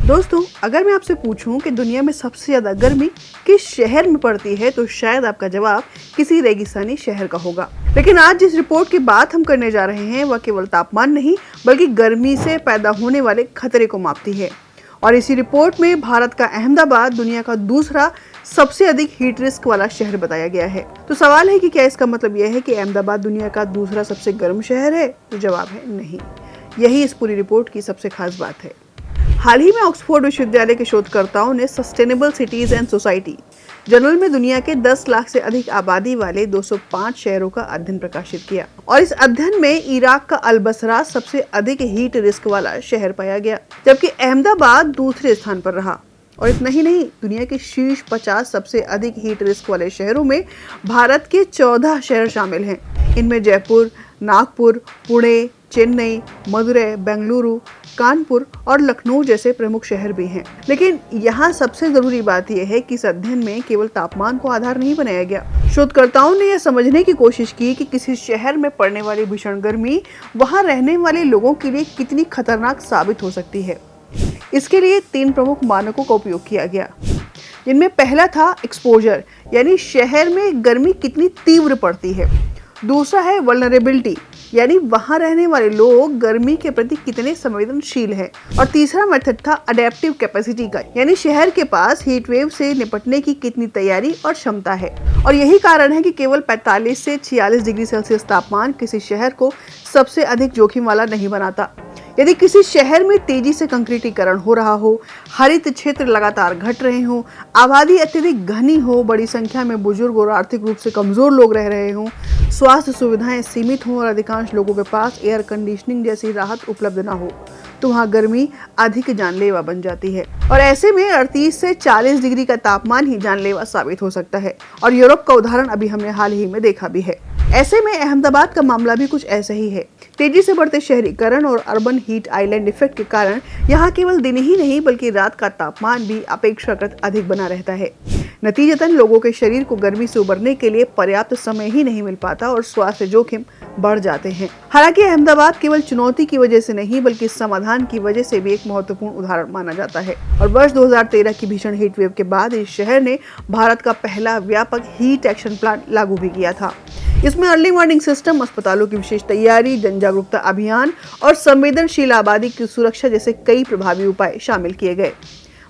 दोस्तों, अगर मैं आपसे पूछूं कि दुनिया में सबसे ज्यादा गर्मी किस शहर में पड़ती है तो शायद आपका जवाब किसी रेगिस्तानी शहर का होगा। लेकिन आज जिस रिपोर्ट की बात हम करने जा रहे हैं वह केवल तापमान नहीं बल्कि गर्मी से पैदा होने वाले खतरे को मापती है। और इसी रिपोर्ट में भारत का अहमदाबाद दुनिया का दूसरा सबसे अधिक हीट रिस्क वाला शहर बताया गया है। तो सवाल है कि क्या इसका मतलब यह है कि अहमदाबाद दुनिया का दूसरा सबसे गर्म शहर है? तो जवाब है नहीं। यही इस पूरी रिपोर्ट की सबसे खास बात है। हाल ही में ऑक्सफोर्ड विश्वविद्यालय के शोधकर्ताओं ने sustainable cities and society journal में दुनिया के 10 लाख से अधिक आबादी वाले 205 शहरों का अध्ययन प्रकाशित किया और इस अध्ययन में इराक का अल-बसरा सबसे अधिक हीट रिस्क वाला शहर पाया गया, जबकि अहमदाबाद दूसरे स्थान पर रहा। और इतना ही नहीं, दुनिया के शीर्ष 50 सबसे अधिक हीट रिस्क वाले शहरों में भारत के 14 शहर शामिल हैं। इनमें जयपुर, नागपुर, पुणे, चेन्नई, मदुरै, बेंगलुरु, कानपुर और लखनऊ जैसे प्रमुख शहर भी हैं। लेकिन यहाँ सबसे जरूरी बात यह है कि इस अध्ययन में केवल तापमान को आधार नहीं बनाया गया। शोधकर्ताओं ने यह समझने की कोशिश की कि किसी शहर में पड़ने वाली भीषण गर्मी वहाँ रहने वाले लोगों के लिए कितनी खतरनाक साबित हो सकती है। इसके लिए 3 प्रमुख मानकों का उपयोग किया गया, जिनमें पहला था एक्सपोजर, यानी शहर में गर्मी कितनी तीव्र पड़ती है। दूसरा है वल्नरेबिलिटी, यानी वहां रहने वाले लोग गर्मी के प्रति कितने संवेदनशील हैं। और तीसरा मेथड था अडेप्टिव कैपेसिटी का, यानी शहर के पास हीट वेव से निपटने की कितनी तैयारी और क्षमता है। और यही कारण है कि केवल 45 से 46 डिग्री सेल्सियस तापमान किसी शहर को सबसे अधिक जोखिम वाला नहीं बनाता। यदि किसी शहर में तेजी से कंक्रीटीकरण हो रहा हो, हरित क्षेत्र लगातार घट रहे हों, आबादी अत्यधिक घनी हो, बड़ी संख्या में बुजुर्ग और आर्थिक रूप से कमजोर लोग रह रहे हों, स्वास्थ्य सुविधाएं सीमित हों और अधिकांश लोगों के पास एयर कंडीशनिंग जैसी राहत उपलब्ध न हो, तो वहाँ गर्मी अधिक जानलेवा बन जाती है। और ऐसे में 38 से 40 डिग्री का तापमान ही जानलेवा साबित हो सकता है। और यूरोप का उदाहरण अभी हमने हाल ही में देखा भी है। ऐसे में अहमदाबाद का मामला भी कुछ ऐसा ही है। तेजी से बढ़ते शहरीकरण और अर्बन हीट आइलैंड इफेक्ट के कारण यहाँ केवल दिन ही नहीं बल्कि रात का तापमान भी अपेक्षाकृत अधिक बना रहता है। नतीजतन लोगों के शरीर को गर्मी से उबरने के लिए पर्याप्त समय ही नहीं मिल पाता और स्वास्थ्य जोखिम बढ़ जाते हैं। हालांकि अहमदाबाद केवल चुनौती की वजह से नहीं बल्कि समाधान की वजह से भी एक महत्वपूर्ण उदाहरण माना जाता है। और वर्ष 2013 की भीषण हीट वेव के बाद इस शहर ने भारत का पहला व्यापक हीट एक्शन प्लान लागू भी किया था। इसमें अर्ली वार्निंग सिस्टम, अस्पतालों की विशेष तैयारी, जन जागरूकता अभियान और संवेदनशील आबादी की सुरक्षा जैसे कई प्रभावी उपाय शामिल किए गए।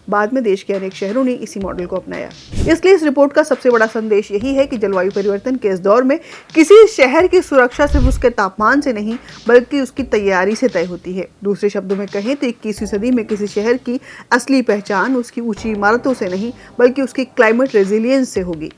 बाद में देश के अनेक शहरों ने इसी मॉडल को अपनाया। इसलिए इस रिपोर्ट का सबसे बड़ा संदेश यही है कि जलवायु परिवर्तन के इस दौर में किसी शहर की सुरक्षा सिर्फ उसके तापमान से नहीं बल्कि उसकी तैयारी से तय होती है। दूसरे शब्दों में कहें तो 21वीं सदी में किसी शहर की असली पहचान उसकी ऊंची इमारतों से नहीं बल्कि उसकी क्लाइमेट रेजिलियंस से होगी।